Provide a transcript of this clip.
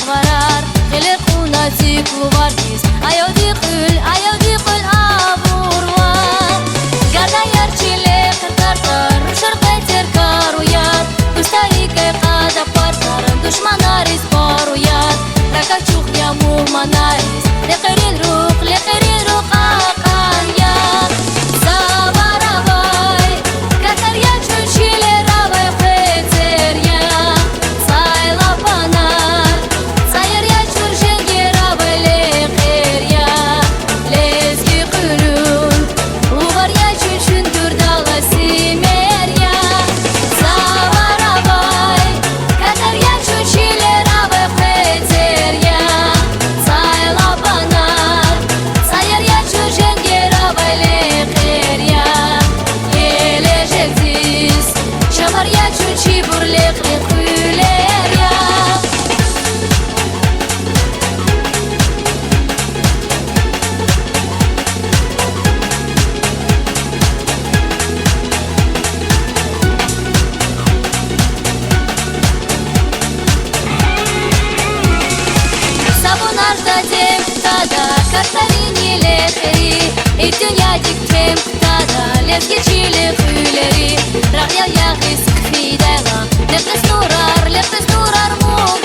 varar Gelir kunati kuvardiz Ayodi kul abur var Garda yer çile kırtartar Şarkı terkar uyar Ustari ke kada partar Düşmanaris par uyar Raka çuk ya muhmanaris Leqeril ruq akan ya Zavara vay Katar ya çunşile ravay kheter ya Sayla panar Sayır ya çurşengi ravay leqer ya Lezgi qulun Uvar ya çunşun durdala simer ya Zavara vay Katar ya çunşile ravay kheter ya Sayla panar Sayır ya çurşengi ravay leqer ya Gelecektiz Şamar ya çunşi burlek lequler ya Sabunar da temptada Katarini leqeri Dünya diktem tada Lezgi çile hüleri Rağya ya gis fidela Lefes nurar mu